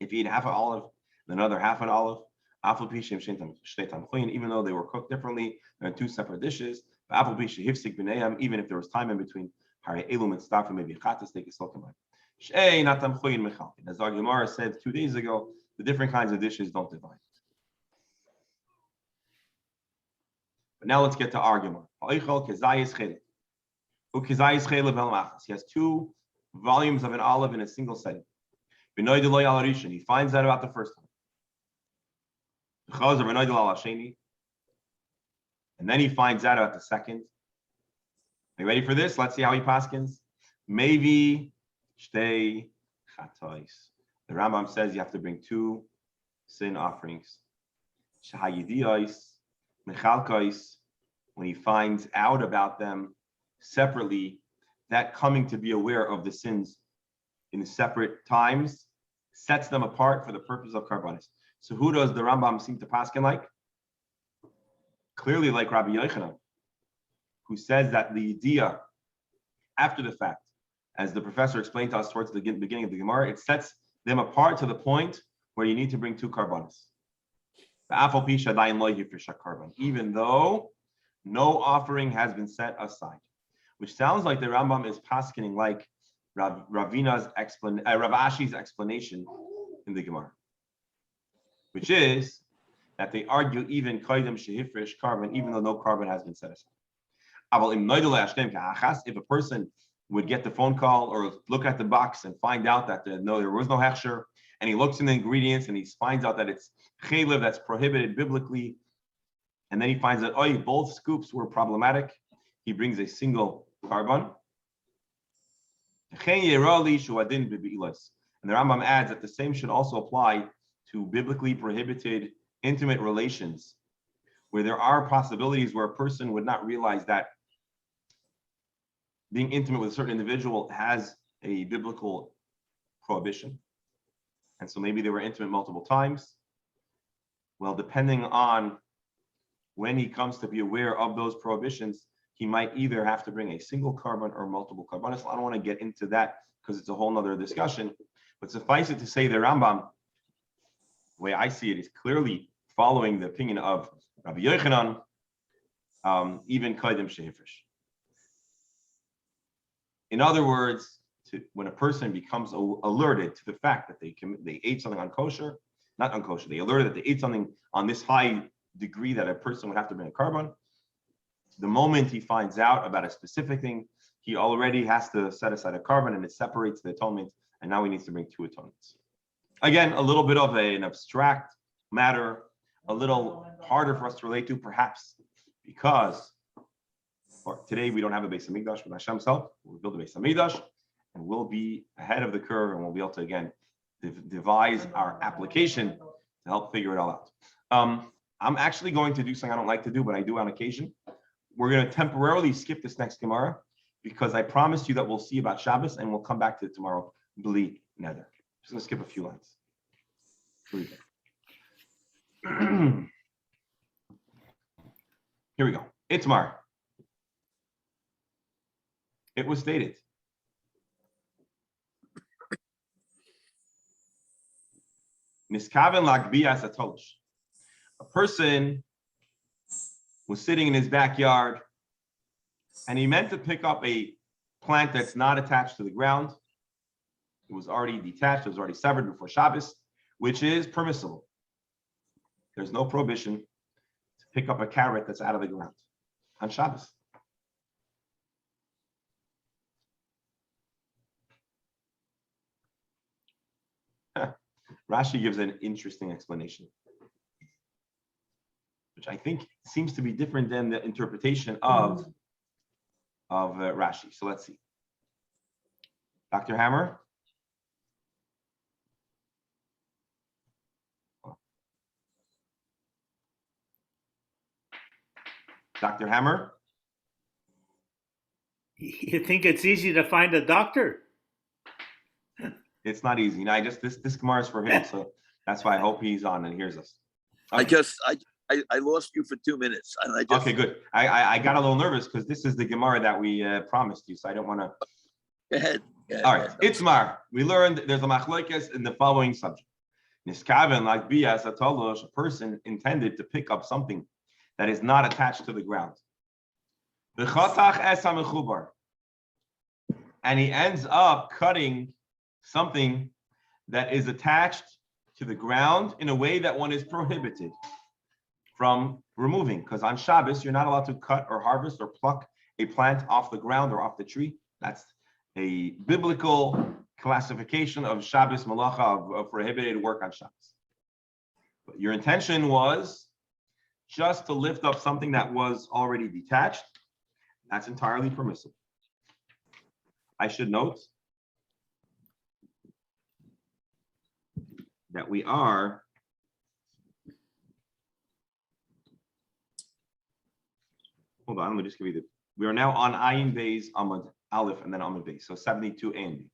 [SPEAKER 1] If he ate half an olive, another half an olive, even though they were cooked differently, they're in 2 separate dishes, even if there was time in between, maybe as our Gemara said 2 days ago, the different kinds of dishes don't divide. But now let's get to our Gemara. He has 2 volumes of an olive in a single setting. He finds out about the first one. And then he finds out about the second. Are you ready for this? Let's see how he paskins. Maybe Shtei Chatois. The Rambam says you have to bring 2 sin offerings. Shahayidiyos, Mechalkos, when he finds out about them separately, that coming to be aware of the sins in separate times sets them apart for the purpose of karbanis. So who does the Rambam seem to paskin like? Clearly like Rabbi Yochanan. who says that the idea after the fact, as the professor explained to us towards the beginning of the Gemara, it sets them apart to the point where you need to bring 2 karbanos. Even though no offering has been set aside, which sounds like the Rambam is paskening like Rav Ashi's explanation in the Gemara, which is that they argue even koydem shehifresh carbon, even though no carbon has been set aside. If a person would get the phone call or look at the box and find out that there was no hechsher, and he looks in the ingredients and he finds out that it's chaylev that's prohibited biblically, and then he finds that both scoops were problematic, he brings a single carbon. And the Rambam adds that the same should also apply to biblically prohibited intimate relations, where there are possibilities where a person would not realize that being intimate with a certain individual has a biblical prohibition. And so maybe they were intimate multiple times. Well, depending on when he comes to be aware of those prohibitions, he might either have to bring a single carbon or multiple carbonos. I don't want to get into that because it's a whole nother discussion, but suffice it to say the Rambam, the way I see it, is clearly following the opinion of Rabbi Yochanan, even koydem shehifresh. In other words, when a person becomes alerted to the fact that they ate something unkosher, not unkosher, they alerted that they ate something on this high degree that a person would have to bring a carbon, the moment he finds out about a specific thing, he already has to set aside a carbon, and it separates the atonement, and now he needs to bring 2 atonements. Again, a little bit of an abstract matter, a little harder for us to relate to, perhaps because today we don't have a Beis Hamikdash, with Hashem's help, we'll build a Beis Hamikdash, and we'll be ahead of the curve, and we'll be able to, again, devise our application to help figure it all out. I'm actually going to do something I don't like to do, but I do on occasion. We're going to temporarily skip this next Gemara because I promised you that we'll see about Shabbos, and we'll come back to it tomorrow. Bli nether. Just going to skip a few lines. Here we go. Itmar. It was stated. Niskaven lagbias atolish. A person was sitting in his backyard and he meant to pick up a plant that's not attached to the ground. It was already detached, it was already severed before Shabbos, which is permissible. There's no prohibition to pick up a carrot that's out of the ground on Shabbos. Rashi gives an interesting explanation, which I think seems to be different than the interpretation of Rashi. So let's see. Dr. Hammer? Dr. Hammer?
[SPEAKER 2] You think it's easy to find a doctor?
[SPEAKER 1] It's not easy. You know, this Gemara is for him, so that's why I hope he's on and hears us. Okay.
[SPEAKER 4] I lost you for 2 minutes. And I just,
[SPEAKER 1] okay, good. I got a little nervous because this is the Gemara that we promised you, so I don't want to.
[SPEAKER 4] Go ahead.
[SPEAKER 1] All right, Itzmar. We learned there's a machlokes in the following subject. Niskaven like bias atolosh, a person intended to pick up something that is not attached to the ground. And he ends up cutting something that is attached to the ground in a way that one is prohibited from removing, because on Shabbos you're not allowed to cut or harvest or pluck a plant off the ground or off the tree. That's a biblical classification of Shabbos malacha, of prohibited work on Shabbos. But your intention was just to lift up something that was already detached. That's entirely permissible. I should note that we are hold on, let me just give you we are now on Ayin Beis Amud Aleph and then Amud Beis, so 72 A and B.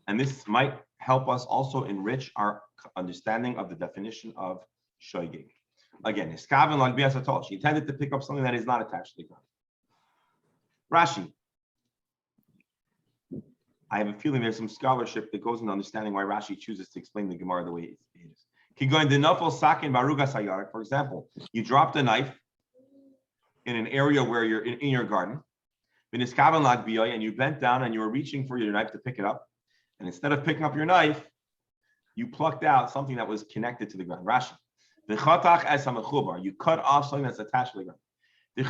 [SPEAKER 1] And this might help us also enrich our understanding of the definition of shoygig. Again, iskaven like biasatol. She intended to pick up something that is not attached to the ground. Rashi. I have a feeling there's some scholarship that goes into understanding why Rashi chooses to explain the Gemara the way it is. For example, you dropped a knife in an area where you're in your garden, and you bent down and you were reaching for your knife to pick it up. And instead of picking up your knife, you plucked out something that was connected to the ground. Rashi. You cut off something that's attached to the ground. The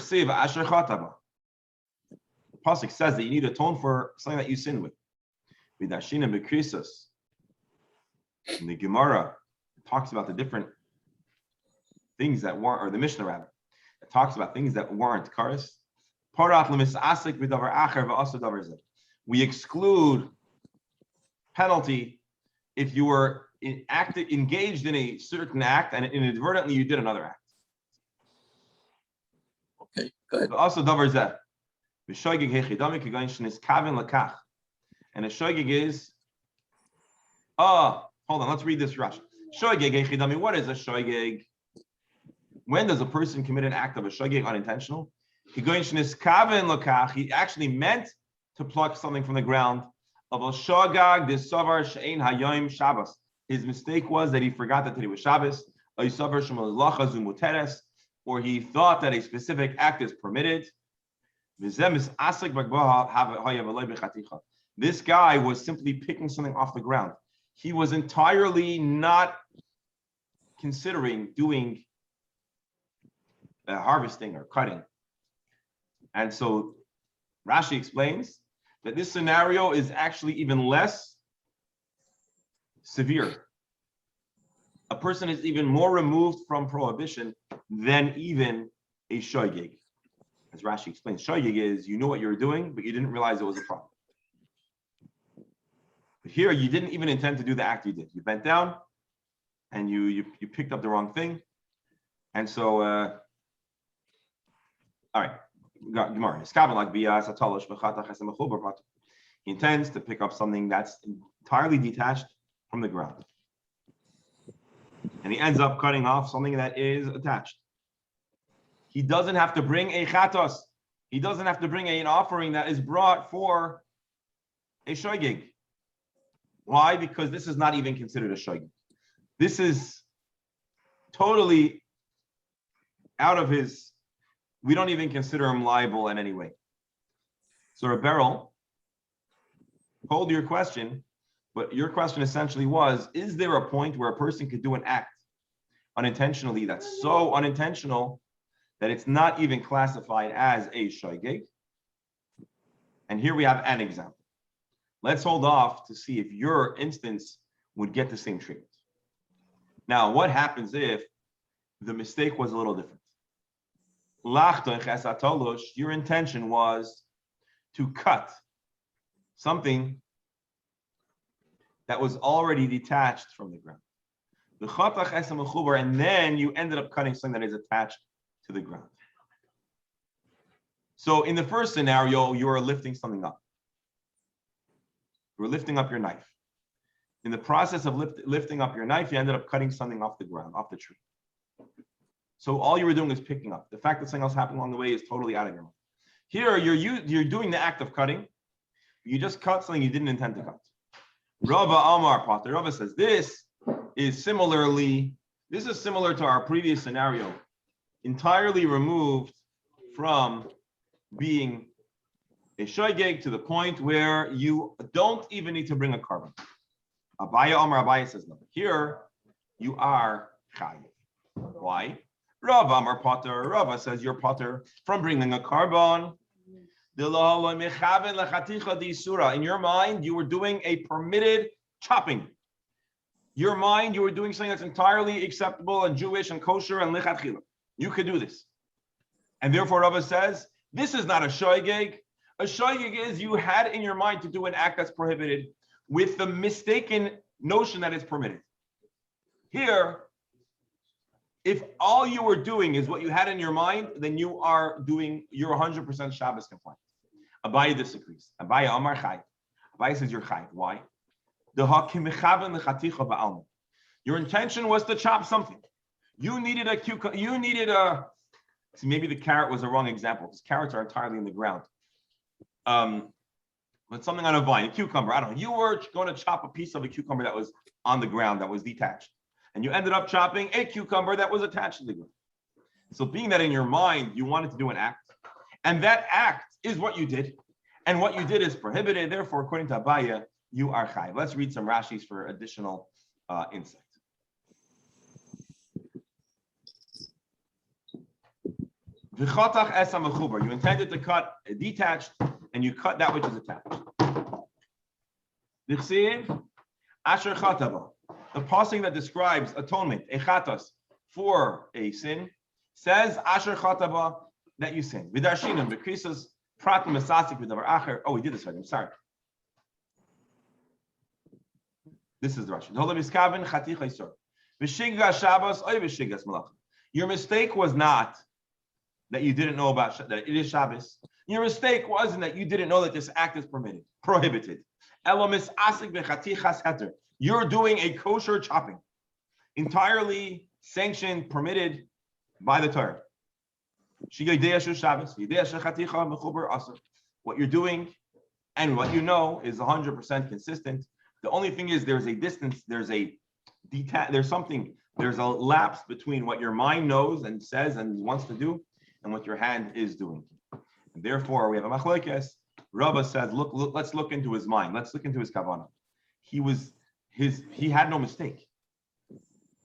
[SPEAKER 1] Pasuk says that you need to atone for something that you sinned with. In the Gemara, it talks about the different things that weren't, or the Mishnah rather, it talks about things that weren't kares. We exclude penalty if you were engaged in a certain act and inadvertently you did another act.
[SPEAKER 4] Okay, good.
[SPEAKER 1] Also, davar zeh. And a shoygig is, hold on, let's read this Rashi. Shoygig echidami, what is a shoygig? When does a person commit an act of a shoygig unintentional? He actually meant to pluck something from the ground. Of a shogag, this savar she'ein hayoim Shabbos. His mistake was that he forgot that today was Shabbos. Or he thought that a specific act is permitted. This guy was simply picking something off the ground. He was entirely not considering doing harvesting or cutting. And so Rashi explains that this scenario is actually even less severe. A person is even more removed from prohibition than even a shoygig. As Rashi explains, shoygig is you knew what you were doing, but you didn't realize it was a problem. But here, you didn't even intend to do the act you did. You bent down, and you picked up the wrong thing. And so, all right, Gemara. He intends to pick up something that's entirely detached from the ground. And he ends up cutting off something that is attached. He doesn't have to bring a chatos. He doesn't have to bring an offering that is brought for a shoygig. Why? Because this is not even considered a shoygig. This is totally out of his, we don't even consider him liable in any way. So Rebberal, hold your question, but your question essentially was, is there a point where a person could do an act unintentionally that's so unintentional that it's not even classified as a shoygig? And here we have an example. Let's hold off to see if your instance would get the same treatment. Now, what happens if the mistake was a little different? Your intention was to cut something that was already detached from the ground. And then you ended up cutting something that is attached to the ground. So in the first scenario, you are lifting something up. You were lifting up your knife. In the process of lifting up your knife, you ended up cutting something off the ground, off the tree. So all you were doing is picking up. The fact that something else happened along the way is totally out of your mind. Here, you're doing the act of cutting. You just cut something you didn't intend to cut. Rava Amar Pater. Rava says this is similar to our previous scenario, entirely removed from being a shoygig to the point where you don't even need to bring a carbon. Abaya Amar Abaya says no. Here you are chayiv. Why? Rav Amar Pater. Rava says you're pater from bringing a carbon. In your mind, you were doing a permitted chopping. Your mind, you were doing something that's entirely acceptable and Jewish and kosher and lichatchila. You could do this. And therefore, Rava says, this is not a shoygig. A shoygig is you had in your mind to do an act that's prohibited with the mistaken notion that it's permitted. Here, if all you were doing is what you had in your mind, then you're 100% Shabbos compliant. Abaya disagrees. Abaya Amar Chai. Abaya says you're Chai. Why? Your intention was to chop something. You needed a cucumber. You needed a. See, maybe the carrot was a wrong example because carrots are entirely in the ground. But something on a vine, a cucumber. I don't know. You were going to chop a piece of a cucumber that was on the ground, that was detached, and you ended up chopping a cucumber that was attached to the ground. So, being that in your mind you wanted to do an act, and that act is what you did, and what you did is prohibited. Therefore, according to Abaya, you are chayiv. Let's read some Rashis for additional insight. You intended to cut a detached, and you cut that which is attached. The passing that describes atonement, echatos, for a sin, says asher chataba, that you sin. Vidarshinim, bekrisos, pratim esasik v'davar acher. Oh, we did this already. I'm sorry. This is the Rashi. Your mistake was not that you didn't know about that it is Shabbos. Your mistake wasn't that you didn't know that this act is prohibited. You're doing a kosher chopping, entirely sanctioned, permitted by the Torah. What you're doing and what you know is 100% consistent. The only thing is there's a distance, there's a lapse between what your mind knows and says and wants to do and what your hand is doing. And therefore, we have a machlokes. Rava says, look, let's look into his mind. Let's look into his kavanah. He had no mistake.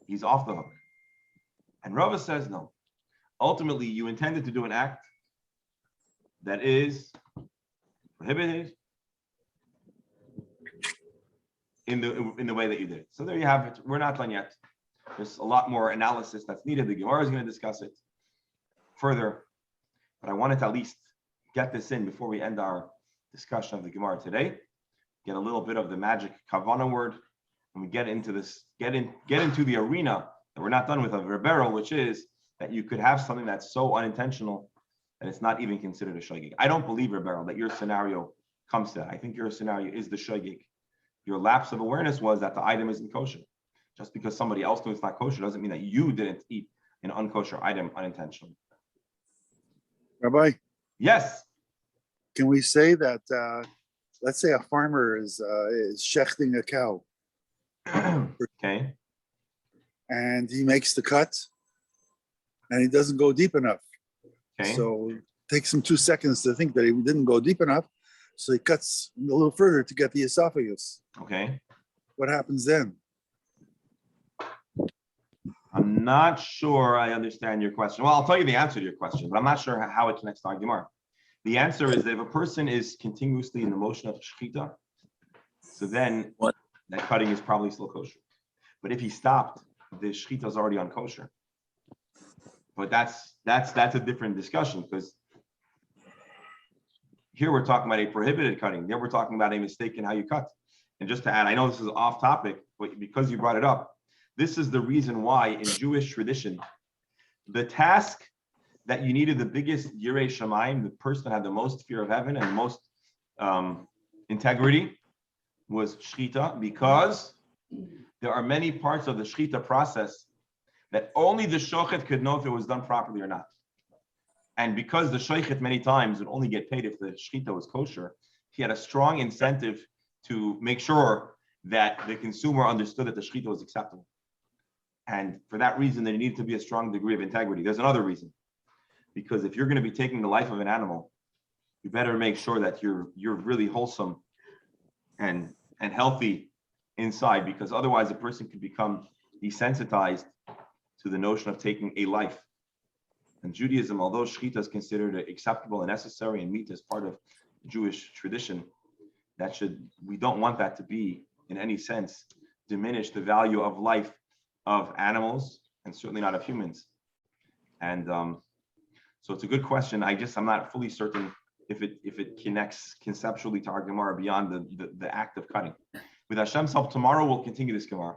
[SPEAKER 1] He's off the hook. And Rava says, no. Ultimately, you intended to do an act that is prohibited in the way that you did it. So there you have it. We're not done yet. There's a lot more analysis that's needed. The Gemara is going to discuss it further, but I wanted to at least get this in before we end our discussion of the Gemara today. Get a little bit of the magic kavanah word, and we get into this. Get into the arena that we're not done with of Rebero, which is that you could have something that's so unintentional that it's not even considered a shogeg. I don't believe, Rebero, that your scenario comes to that. I think your scenario is the shogeg. Your lapse of awareness was that the item isn't kosher. Just because somebody else knew it's not kosher doesn't mean that you didn't eat an unkosher item unintentionally.
[SPEAKER 6] Rabbi?
[SPEAKER 1] Yes.
[SPEAKER 6] Can we say that, let's say a farmer is shechting a cow.
[SPEAKER 1] Okay.
[SPEAKER 6] And he makes the cut, and he doesn't go deep enough.
[SPEAKER 1] Okay.
[SPEAKER 6] So it takes him 2 seconds to think that he didn't go deep enough. So he cuts a little further to get the esophagus.
[SPEAKER 1] Okay.
[SPEAKER 6] What happens then?
[SPEAKER 1] I'm not sure I understand your question. Well, I'll tell you the answer to your question, but I'm not sure how it connects to our Gemara. The answer is that if a person is continuously in the motion of shechita, so then that cutting is probably still kosher. But if he stopped, the shechita is already unkosher. But that's a different discussion, because here we're talking about a prohibited cutting. There we're talking about a mistake in how you cut. And just to add, I know this is off topic, but because you brought it up, this is the reason why in Jewish tradition, the task that you needed the biggest yirei shamayim, the person that had the most fear of heaven and the most integrity, was shechita, because there are many parts of the shechita process that only the shochet could know if it was done properly or not. And because the shochet many times would only get paid if the shechita was kosher, he had a strong incentive to make sure that the consumer understood that the shechita was acceptable. And for that reason, there needed to be a strong degree of integrity. There's another reason. Because if you're going to be taking the life of an animal, you better make sure that you're really wholesome and healthy inside, because otherwise a person could become desensitized to the notion of taking a life. In Judaism, although shechita is considered acceptable and necessary, and meat is part of Jewish tradition, we don't want that to be in any sense diminish the value of life of animals, and certainly not of humans. And so it's a good question. I'm not fully certain if it connects conceptually to our Gemara beyond the act of cutting. With Hashem's help, tomorrow we'll continue this Gemara.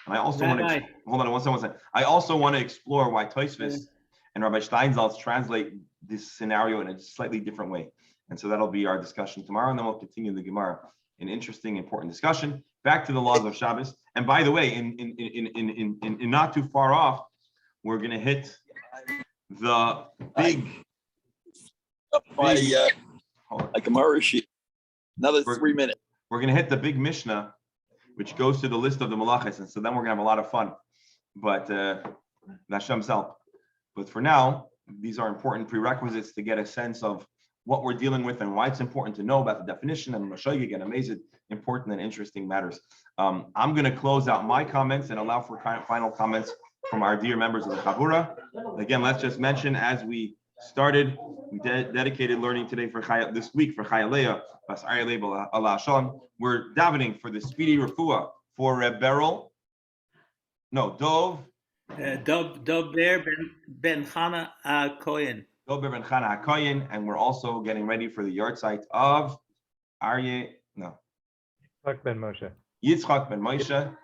[SPEAKER 1] And I also want to hold on one second. I also want to explore why Tosfos and Rabbi Steinsaltz translate this scenario in a slightly different way. And so that'll be our discussion tomorrow, and then we'll continue the Gemara. An interesting, important discussion. back to the laws of Shabbos. And by the way, in not too far off, we're gonna hit the big.
[SPEAKER 4] My
[SPEAKER 1] Hold on.
[SPEAKER 4] like a Gemara sheet. Another
[SPEAKER 1] We're-
[SPEAKER 4] 3 minutes.
[SPEAKER 1] We're gonna hit the big Mishnah, which goes to the list of the Malachas, and so then we're gonna have a lot of fun. But Hashem's help. But for now, these are important prerequisites to get a sense of what we're dealing with and why it's important to know about the definition and Mashayik and amazing, important and interesting matters. I'm going to close out my comments and allow for final comments from our dear members of the Chabura. Again, let's just mention as we started, we dedicated learning today for this week for Chayaleah, Bas Aryeh Allah Shon. We're davening for the speedy refuah for Beryl. No, Dov
[SPEAKER 2] Ber Ben Chana Cohen.
[SPEAKER 1] Dober ben Chana HaKoyin, and we're also getting ready for the yahrzeit of Yitzchak
[SPEAKER 3] Ben Moshe.
[SPEAKER 1] Ben Moshe.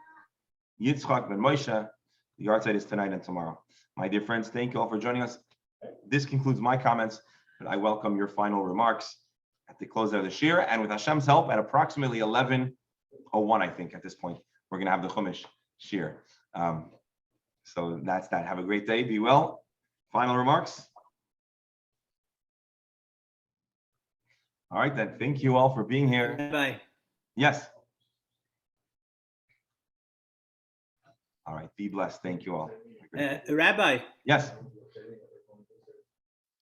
[SPEAKER 1] Yitzchak Ben Moshe. The yahrzeit is tonight and tomorrow. My dear friends, thank you all for joining us. This concludes my comments, but I welcome your final remarks at the close of the shir. And with Hashem's help, at approximately 11:01, I think, at this point, we're going to have the Chumash shir. So that's that. Have a great day. Be well. Final remarks. All right, then. Thank you all for being here.
[SPEAKER 2] Bye.
[SPEAKER 1] Yes. All right. Be blessed. Thank you all.
[SPEAKER 2] Rabbi.
[SPEAKER 1] Yes.